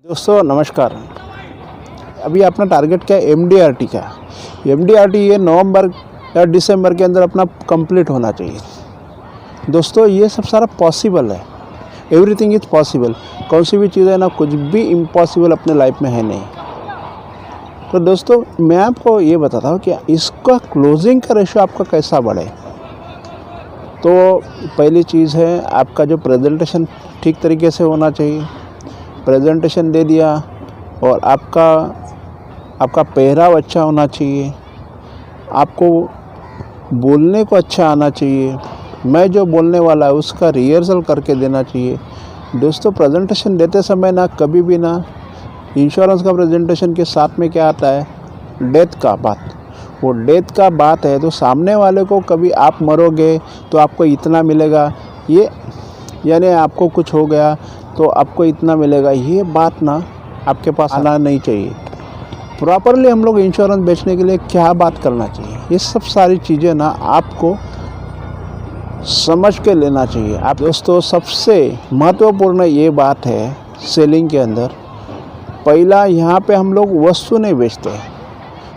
दोस्तों नमस्कार। अभी अपना टारगेट क्या है? एमडीआरटी का। एमडीआरटी ये नवंबर या दिसंबर के अंदर अपना कंप्लीट होना चाहिए। दोस्तों ये सब सारा पॉसिबल है, एवरीथिंग इज़ पॉसिबल। कौन सी भी चीज़ है ना, कुछ भी इम्पॉसिबल अपने लाइफ में है नहीं। तो दोस्तों मैं आपको ये बताता हूँ कि इसका क्लोजिंग का रेशो आपका कैसा बढ़े। तो पहली चीज़ है आपका जो प्रेजेंटेशन ठीक तरीके से होना चाहिए। प्रेजेंटेशन दे दिया और आपका पहराव अच्छा होना चाहिए। आपको बोलने को अच्छा आना चाहिए। मैं जो बोलने वाला है उसका रिहर्सल करके देना चाहिए। दोस्तों प्रेजेंटेशन देते समय ना कभी भी ना इंश्योरेंस का प्रेजेंटेशन के साथ में क्या आता है? डेथ का बात। वो डेथ का बात है तो सामने वाले को कभी आप मरोगे तो आपको इतना मिलेगा, ये यानी आपको कुछ हो गया तो आपको इतना मिलेगा, ये बात ना आपके पास आना नहीं चाहिए। प्रॉपरली हम लोग इंश्योरेंस बेचने के लिए क्या बात करना चाहिए, ये सब सारी चीज़ें ना आपको समझ के लेना चाहिए। आप दोस्तों सबसे महत्वपूर्ण ये बात है सेलिंग के अंदर, पहला यहाँ पे हम लोग वस्तु नहीं बेचते।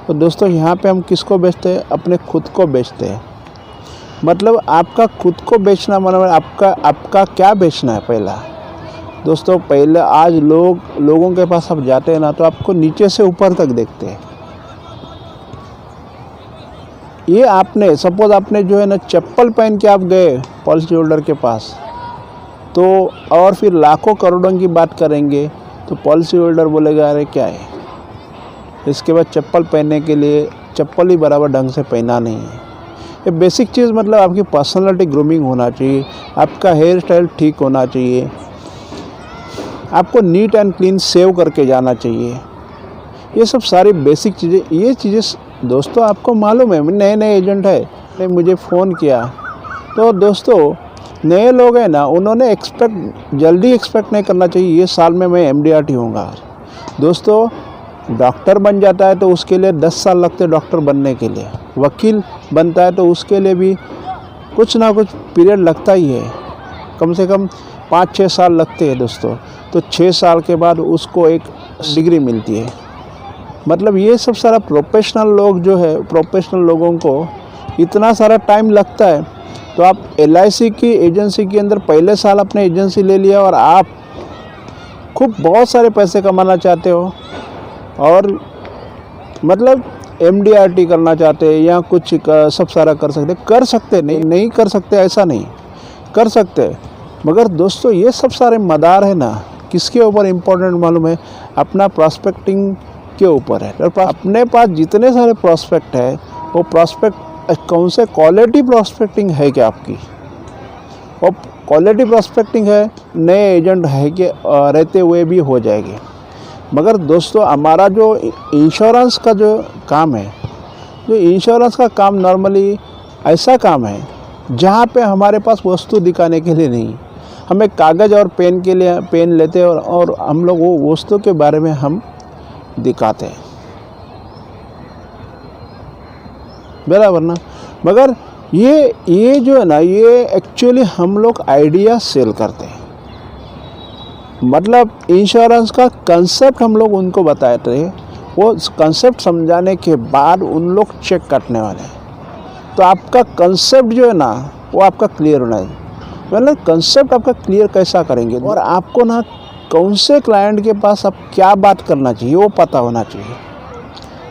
तो दोस्तों यहाँ पे हम किसको बेचते हैं? अपने खुद को बेचते हैं। मतलब आपका खुद को बेचना मतलब आपका क्या बेचना है? पहला दोस्तों पहले आज लोगों के पास आप जाते हैं ना तो आपको नीचे से ऊपर तक देखते हैं। ये आपने सपोज आपने जो है ना चप्पल पहन के आप गए पॉलिसी होल्डर के पास, तो और फिर लाखों करोड़ों की बात करेंगे तो पॉलिसी होल्डर बोलेगा अरे क्या है, इसके बाद चप्पल पहनने के लिए चप्पल ही बराबर ढंग से पहना नहीं है। ये बेसिक चीज़ मतलब आपकी पर्सनालिटी ग्रूमिंग होना चाहिए, आपका हेयर स्टाइल ठीक होना चाहिए, आपको नीट एंड क्लीन सेव करके जाना चाहिए। ये सब सारी बेसिक चीज़ें, ये चीज़ें दोस्तों आपको मालूम है। नए नए एजेंट है ने मुझे फ़ोन किया, तो दोस्तों नए लोग हैं ना, उन्होंने जल्दी एक्सपेक्ट नहीं करना चाहिए ये साल में मैं एमडीआरटी होऊंगा। दोस्तों डॉक्टर बन जाता है तो उसके लिए 10 साल लगते हैं डॉक्टर बनने के लिए। वकील बनता है तो उसके लिए भी कुछ ना कुछ पीरियड लगता ही है, कम से कम 5-6 साल लगते हैं दोस्तों। तो 6 साल के बाद उसको एक डिग्री मिलती है। मतलब ये सब सारा प्रोफेशनल लोग जो है, प्रोफेशनल लोगों को इतना सारा टाइम लगता है। तो आप LIC की एजेंसी के अंदर पहले साल अपने एजेंसी ले लिया और आप खूब बहुत सारे पैसे कमाना चाहते हो और मतलब एमडीआरटी करना चाहते हैं या कुछ सब सारा कर सकते नहीं कर सकते ऐसा नहीं, कर सकते। मगर दोस्तों ये सब सारे मदार है ना किसके ऊपर इम्पोर्टेंट मालूम है? अपना प्रॉस्पेक्टिंग के ऊपर है। और अपने पास जितने सारे प्रॉस्पेक्ट है वो प्रॉस्पेक्ट कौन से क्वालिटी प्रॉस्पेक्टिंग है क्या आपकी? और क्वालिटी प्रॉस्पेक्टिंग है, नए एजेंट है कि रहते हुए भी हो जाएगी। मगर दोस्तों हमारा जो इंश्योरेंस का जो काम है, जो इंश्योरेंस का काम नॉर्मली ऐसा काम है जहाँ पे हमारे पास वस्तु दिखाने के लिए नहीं, हमें कागज़ और पेन के लिए पेन लेते हैं और हम लोग वो वस्तु के बारे में हम दिखाते हैं, बराबर ना। मगर ये जो है ना, ये एक्चुअली हम लोग आइडिया सेल करते हैं। मतलब इंश्योरेंस का कंसेप्ट हम लोग उनको बताते हैं, वो कंसेप्ट समझाने के बाद उन लोग चेक काटने वाले हैं। तो आपका कंसेप्ट जो है ना वो आपका क्लियर होना है। मतलब कंसेप्ट आपका क्लियर कैसा करेंगे और आपको ना कौन से क्लाइंट के पास आप क्या बात करना चाहिए वो पता होना चाहिए।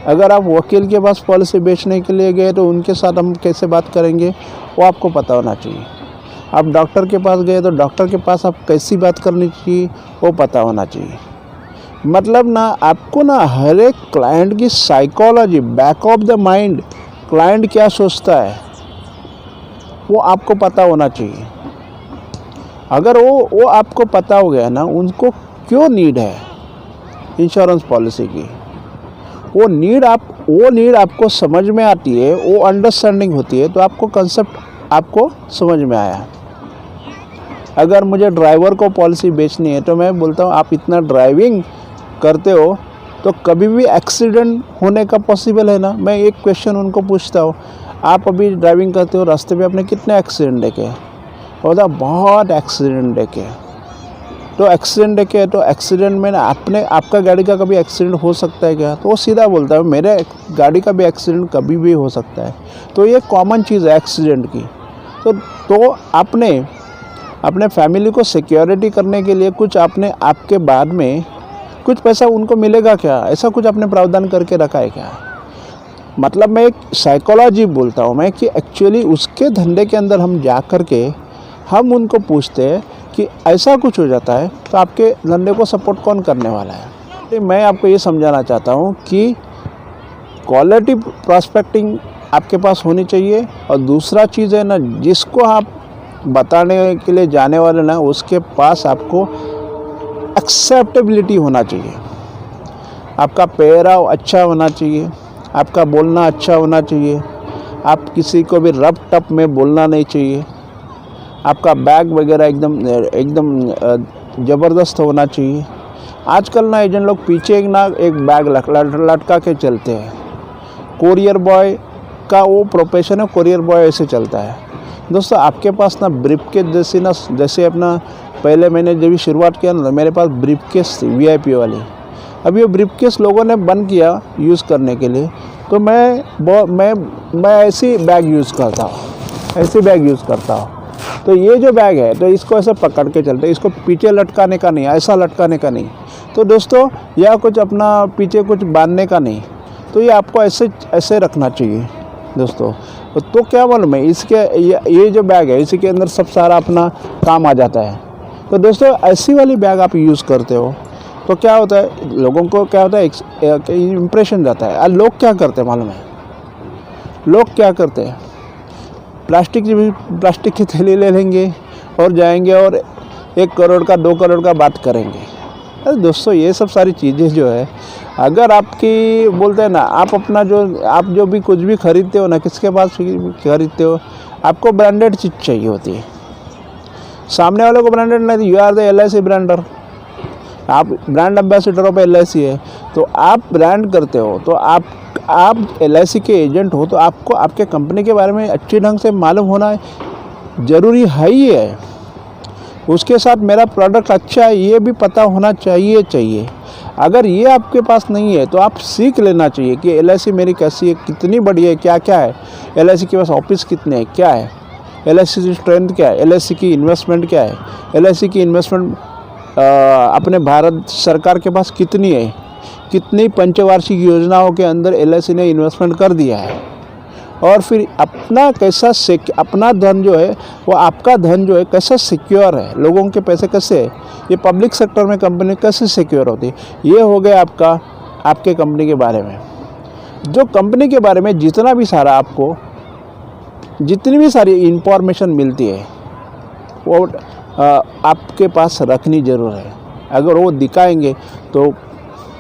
अगर आप वकील के पास पॉलिसी बेचने के लिए गए तो उनके साथ हम कैसे बात करेंगे वो आपको पता होना चाहिए। आप डॉक्टर के पास गए तो डॉक्टर के पास आप कैसी बात करनी चाहिए वो पता होना चाहिए। मतलब ना आपको ना हर एक क्लाइंट की psychology, back of the mind client क्या सोचता है वो आपको पता होना चाहिए। अगर वो आपको पता हो गया ना, उनको क्यों नीड है इंश्योरेंस पॉलिसी की, वो नीड आपको समझ में आती है, वो अंडरस्टैंडिंग होती है, तो आपको कंसेप्ट आपको समझ में आया। अगर मुझे ड्राइवर को पॉलिसी बेचनी है तो मैं बोलता हूँ आप इतना ड्राइविंग करते हो तो कभी भी एक्सीडेंट होने का पॉसिबल है ना। मैं एक क्वेश्चन उनको पूछता हूँ, आप अभी ड्राइविंग करते हो, रास्ते पे आपने कितने एक्सीडेंट देखे? बोलता बहुत एक्सीडेंट देखे। तो एक्सीडेंट है क्या, तो एक्सीडेंट में ना आपका गाड़ी का कभी एक्सीडेंट हो सकता है क्या, तो वो सीधा बोलता है मेरे गाड़ी का भी एक्सीडेंट कभी भी हो सकता है। तो ये कॉमन चीज़ है एक्सीडेंट की। तो आपने अपने फैमिली को सिक्योरिटी करने के लिए कुछ आपके बाद में कुछ पैसा उनको मिलेगा क्या, ऐसा कुछ आपने प्रावधान करके रखा है क्या? मतलब मैं एक साइकोलॉजी बोलता हूँ मैं कि एक्चुअली उसके धंधे के अंदर हम जा कर के हम उनको पूछते हैं कि ऐसा कुछ हो जाता है तो आपके धंधे को सपोर्ट कौन करने वाला है। तो मैं आपको ये समझाना चाहता हूँ कि क्वालिटी प्रॉस्पेक्टिंग आपके पास होनी चाहिए। और दूसरा चीज़ है ना, जिसको आप बताने के लिए जाने वाले ना उसके पास आपको एक्सेप्टेबिलिटी होना चाहिए। आपका पेहराव अच्छा होना चाहिए, आपका बोलना अच्छा होना चाहिए, आप किसी को भी रफ टप में बोलना नहीं चाहिए, आपका बैग वगैरह एकदम ज़बरदस्त होना चाहिए। आजकल ना एजेंट लोग पीछे एक बैग लटका के चलते हैं। कोरियर बॉय का वो प्रोफेशन है, कोरियर बॉय ऐसे चलता है। दोस्तों आपके पास ना ब्रीफकेस जैसे अपना पहले मैंने जब शुरुआत किया ना मेरे पास ब्रीफकेस थी VIP वाली। अब ये ब्रीफकेस लोगों ने बंद किया यूज़ करने के लिए, तो मैं ऐसी बैग यूज़ करता हूँ, तो ये जो बैग है तो इसको ऐसे पकड़ के चलते, इसको पीछे लटकाने का नहीं, ऐसा लटकाने का नहीं। तो दोस्तों या कुछ अपना पीछे कुछ बांधने का नहीं, तो ये आपको ऐसे रखना चाहिए दोस्तों। तो क्या मालूम है ये जो बैग है इसी के अंदर सब सारा अपना काम आ जाता है। तो दोस्तों ऐसी वाली बैग आप यूज़ करते हो तो क्या होता है, लोगों को क्या होता है इम्प्रेशन जाता है। और लोग क्या करते हैं मालूम है, लोग क्या करते हैं प्लास्टिक की थैली ले लेंगे और जाएंगे और 1 करोड़ का 2 करोड़ का बात करेंगे। अरे दोस्तों ये सब सारी चीज़ें जो है, अगर आपकी बोलते हैं ना आप जो भी कुछ भी खरीदते हो ना, किसके पास खरीदते हो, आपको ब्रांडेड चीज़ चाहिए होती है। सामने वाले को ब्रांडेड नहीं, यू आर द LIC ब्रांडर, आप ब्रांड एम्बेसडर ऑफ LIC है, तो आप ब्रांड करते हो, तो आप LIC के एजेंट हो, तो आपको आपके कंपनी के बारे में अच्छे ढंग से मालूम होना ज़रूरी है ही है। उसके साथ मेरा प्रोडक्ट अच्छा है ये भी पता होना चाहिए। अगर ये आपके पास नहीं है तो आप सीख लेना चाहिए कि LIC मेरी कैसी है, कितनी बड़ी है, क्या क्या है, LIC के पास ऑफिस कितने हैं, क्या है, LIC की स्ट्रेंथ क्या है, LIC की इन्वेस्टमेंट क्या है, LIC की इन्वेस्टमेंट अपने भारत सरकार के पास कितनी है, कितनी पंचवार्षिक योजनाओं के अंदर LIC ने इन्वेस्टमेंट कर दिया है। और फिर अपना धन जो है वो आपका धन जो है कैसा सिक्योर है, लोगों के पैसे कैसे है, ये पब्लिक सेक्टर में कंपनी कैसे सिक्योर होती है। ये हो गया आपके कंपनी के बारे में। जो कंपनी के बारे में जितनी भी सारी इंफॉर्मेशन मिलती है वो आपके पास रखनी ज़रूर है। अगर वो दिखाएंगे तो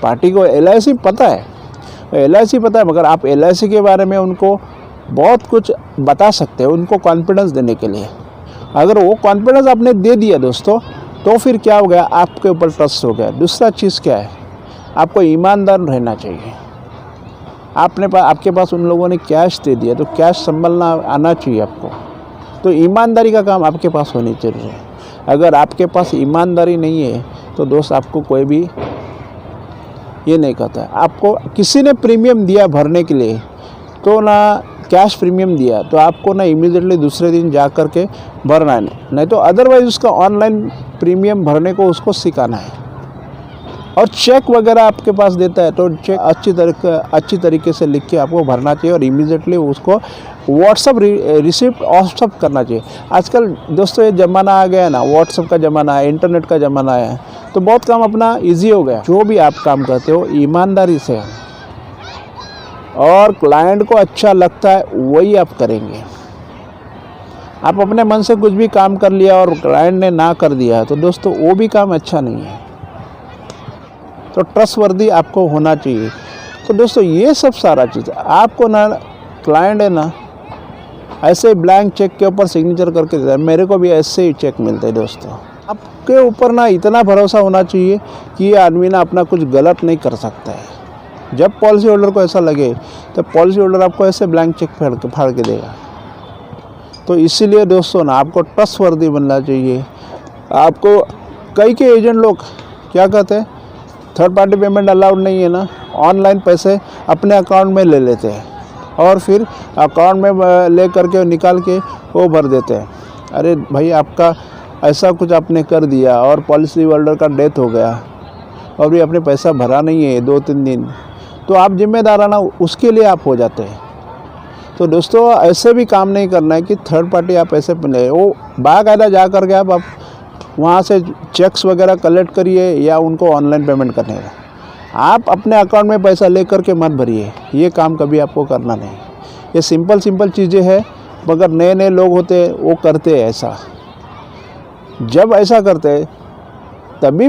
पार्टी को LIC पता है, मगर आप LIC के बारे में उनको बहुत कुछ बता सकते हैं उनको कॉन्फिडेंस देने के लिए। अगर वो कॉन्फिडेंस आपने दे दिया दोस्तों, तो फिर क्या हो गया, आपके ऊपर ट्रस्ट हो गया। दूसरा चीज़ क्या है, आपको ईमानदार रहना चाहिए। आपके पास उन लोगों ने कैश दे दिया तो कैश संभालना आना चाहिए आपको। तो ईमानदारी का काम आपके पास होनी चाहिए। अगर आपके पास ईमानदारी नहीं है तो दोस्त आपको कोई भी ये नहीं कहता। आपको किसी ने प्रीमियम दिया भरने के लिए, तो ना कैश प्रीमियम दिया तो आपको ना इमीडिएटली दूसरे दिन जा कर के भरना है, नहीं तो अदरवाइज़ उसका ऑनलाइन प्रीमियम भरने को उसको सिखाना है। और चेक वगैरह आपके पास देता है तो चेक अच्छी तरीके से लिख के आपको भरना चाहिए और इमीडिएटली उसको व्हाट्सअप रिसिप्ट व्हाट्सअप करना चाहिए। आजकल दोस्तों ये ज़माना आ गया ना, व्हाट्सअप का ज़माना है, इंटरनेट का ज़माना है, तो बहुत काम अपना ईजी हो गया। जो भी आप काम करते हो ईमानदारी से और क्लाइंट को अच्छा लगता है वही आप करेंगे। आप अपने मन से कुछ भी काम कर लिया और क्लाइंट ने ना कर दिया तो दोस्तों वो भी काम अच्छा नहीं है। तो ट्रस्टवर्दी आपको होना चाहिए। तो दोस्तों ये सब सारा चीज़ आपको ना क्लाइंट है ना ऐसे ब्लैंक चेक के ऊपर सिग्नेचर करके देता है। मेरे को भी ऐसे ही चेक मिलते हैं दोस्तों। आपके ऊपर ना इतना भरोसा होना चाहिए कि ये आदमी ना अपना कुछ गलत नहीं कर सकता है। जब पॉलिसी होल्डर को ऐसा लगे तो पॉलिसी होल्डर आपको ऐसे ब्लैंक चेक फाड़ के देगा। तो इसीलिए दोस्तों ना आपको ट्रस्टवर्दी बनना चाहिए। आपको कई के एजेंट लोग क्या कहते हैं, थर्ड पार्टी पेमेंट अलाउड नहीं है ना, ऑनलाइन पैसे अपने अकाउंट में ले लेते हैं और फिर अकाउंट में ले करके निकाल के वो भर देते हैं। अरे भाई, आपका ऐसा कुछ आपने कर दिया और पॉलिसी होल्डर का डेथ हो गया और भी आपने पैसा भरा नहीं है 2-3 दिन, तो आप जिम्मेदार है ना, उसके लिए आप हो जाते हैं। तो दोस्तों, ऐसे भी काम नहीं करना है कि थर्ड पार्टी आप ऐसे ले, वो बाकायदा जा करके आप वहाँ से चेक्स वगैरह कलेक्ट करिए या उनको ऑनलाइन पेमेंट करने का। आप अपने अकाउंट में पैसा ले करके मत भरिए, ये काम कभी आपको करना नहीं। ये सिंपल चीज़ें हैं, मगर नए नए लोग होते हैं वो करते हैं ऐसा। जब ऐसा करते हैं तभी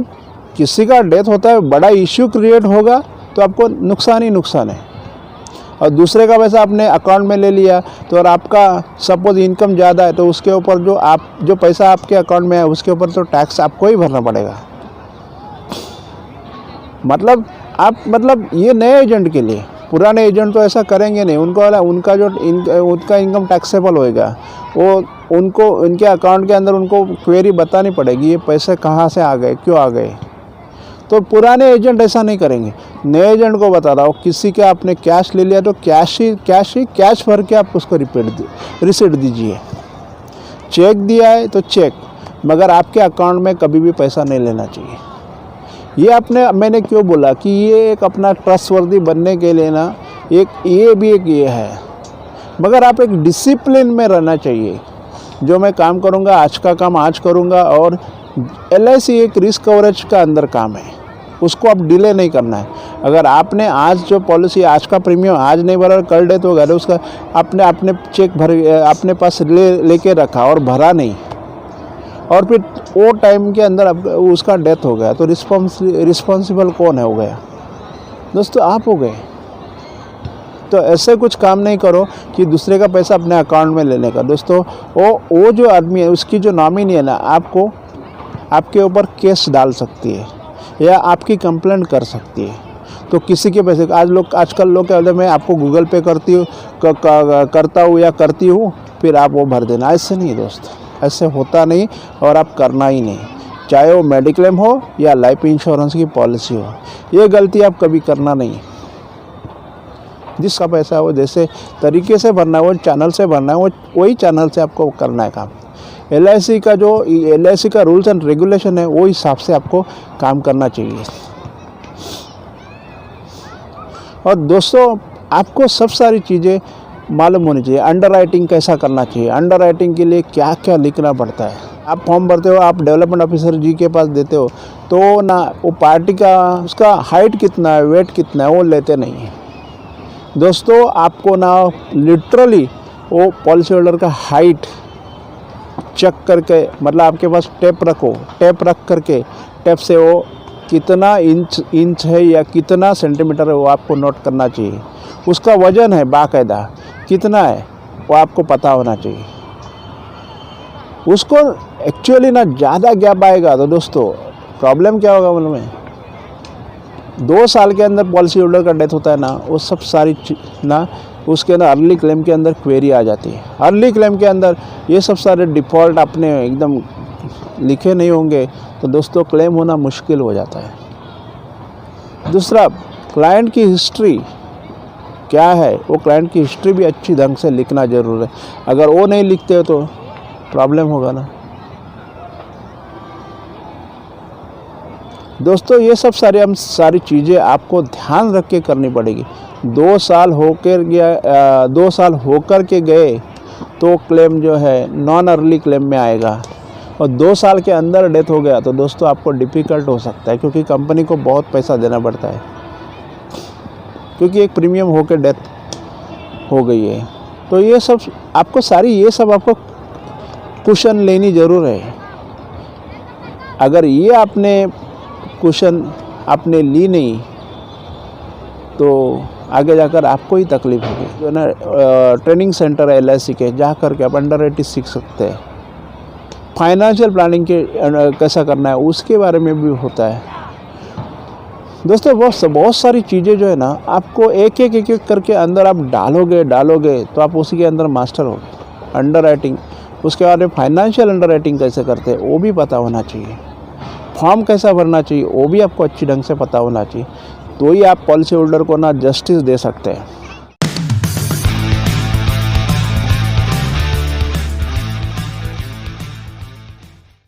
किसी का डेथ होता है, बड़ा इश्यू क्रिएट होगा तो आपको नुकसान ही नुकसान है। और दूसरे का पैसा आपने अकाउंट में ले लिया तो और आपका सपोज इनकम ज़्यादा है तो उसके ऊपर जो पैसा आपके अकाउंट में है उसके ऊपर तो टैक्स आपको ही भरना पड़ेगा। मतलब ये नए एजेंट के लिए, पुराने एजेंट तो ऐसा करेंगे नहीं, उनका इनकम टैक्सेबल होएगा। वो उनको उनके अकाउंट के अंदर उनको क्वेरी बतानी पड़ेगी, ये पैसे कहाँ से आ गए, क्यों आ गए। तो पुराने एजेंट ऐसा नहीं करेंगे। नए एजेंट को बता रहा हूँ, किसी के आपने कैश ले लिया तो कैश भर के आप उसको रिसीट दीजिए। चेक दिया है तो चेक, मगर आपके अकाउंट में कभी भी पैसा नहीं लेना चाहिए। मैंने क्यों बोला कि ये एक अपना ट्रस्टवर्दी बनने के लिए ना, ये है, मगर आप एक डिसिप्लिन में रहना चाहिए। जो मैं काम करूँगा, आज का काम आज करूँगा, और LIC एक रिस्क कवरेज का अंदर काम है, उसको आप डिले नहीं करना है। अगर आपने आज जो पॉलिसी, आज का प्रीमियम आज नहीं भरा, कल डेथ हो गया तो उसका आपने चेक अपने पास लेके रखा और भरा नहीं, और फिर वो टाइम के अंदर उसका डेथ हो गया, तो रिस्पॉन्सिबल कौन है हो गया? दोस्तों, आप हो गए। तो ऐसे कुछ काम नहीं करो कि दूसरे का पैसा अपने अकाउंट में लेने का। दोस्तों, वो जो आदमी है, उसकी जो नॉमिनी है ना, आपके ऊपर केस डाल सकती है या आपकी कंप्लेंट कर सकती है। तो किसी के पैसे आजकल लोग क्या होते हैं, मैं आपको गूगल पे करता हूँ या करती हूँ, फिर आप वो भर देना। ऐसे नहीं दोस्त, ऐसे होता नहीं, और आप करना ही नहीं, चाहे वो मेडिक्लेम हो या लाइफ इंश्योरेंस की पॉलिसी हो। ये गलती आप कभी करना नहीं। जिसका पैसा हो जैसे तरीके से भरना है, वो चैनल से भरना है, वही चैनल से आपको करना है काम। LIC का रूल्स एंड रेगुलेशन है, वो हिसाब से आपको काम करना चाहिए। और दोस्तों, आपको सब सारी चीज़ें मालूम होनी चाहिए। अंडर राइटिंग कैसा करना चाहिए, अंडर राइटिंग के लिए क्या क्या लिखना पड़ता है। आप फॉर्म भरते हो, आप डेवलपमेंट ऑफिसर जी के पास देते हो, तो ना वो पार्टी का उसका हाइट कितना है, वेट कितना है, वो लेते नहीं है। दोस्तों, आपको ना लिटरली वो पॉलिसी होल्डर का हाइट चेक करके, मतलब आपके पास टेप रख करके टेप से वो कितना इंच है या कितना सेंटीमीटर है वो आपको नोट करना चाहिए। उसका वजन है बाकायदा कितना है वो आपको पता होना चाहिए। उसको एक्चुअली ना ज़्यादा गैप आएगा तो दोस्तों प्रॉब्लम क्या होगा, मतलब में 2 साल के अंदर पॉलिसी होल्डर का डेथ होता है ना, वो सब सारी ना उसके अंदर अर्ली क्लेम के अंदर क्वेरी आ जाती है। अर्ली क्लेम के अंदर ये सब सारे डिफ़ॉल्ट अपने एकदम लिखे नहीं होंगे तो दोस्तों क्लेम होना मुश्किल हो जाता है। दूसरा, क्लाइंट की हिस्ट्री क्या है, वो क्लाइंट की हिस्ट्री भी अच्छी ढंग से लिखना ज़रूर है। अगर वो नहीं लिखते हो तो प्रॉब्लम होगा ना। दोस्तों, ये सब सारी चीज़ें आपको ध्यान रख के करनी पड़ेगी। 2 साल होकर के गए तो क्लेम जो है नॉन अर्ली क्लेम में आएगा, और 2 साल के अंदर डेथ हो गया तो दोस्तों आपको डिफ़िकल्ट हो सकता है, क्योंकि कंपनी को बहुत पैसा देना पड़ता है, क्योंकि एक प्रीमियम होकर डेथ हो गई है। तो ये सब आपको कुशन लेनी ज़रूर है। अगर ये आपने कुशन आपने ली नहीं तो आगे जाकर आपको ही तकलीफ होगी। जो ना ट्रेनिंग सेंटर है LIC के, जा कर के आप अंडरराइटिंग सीख सकते हैं। फाइनेंशियल प्लानिंग के कैसा करना है उसके बारे में भी होता है। दोस्तों, बहुत सारी चीज़ें जो है ना, आपको एक एक करके अंदर आप डालोगे तो आप उसी के अंदर मास्टर हो। अंडरराइटिंग, उसके बाद में फाइनेंशियल अंडरराइटिंग कैसे करते हैं वो भी पता होना चाहिए। फॉर्म कैसा भरना चाहिए वो भी आपको अच्छी ढंग से पता होना चाहिए, तो ही आप पॉलिसी होल्डर को ना जस्टिस दे सकते हैं।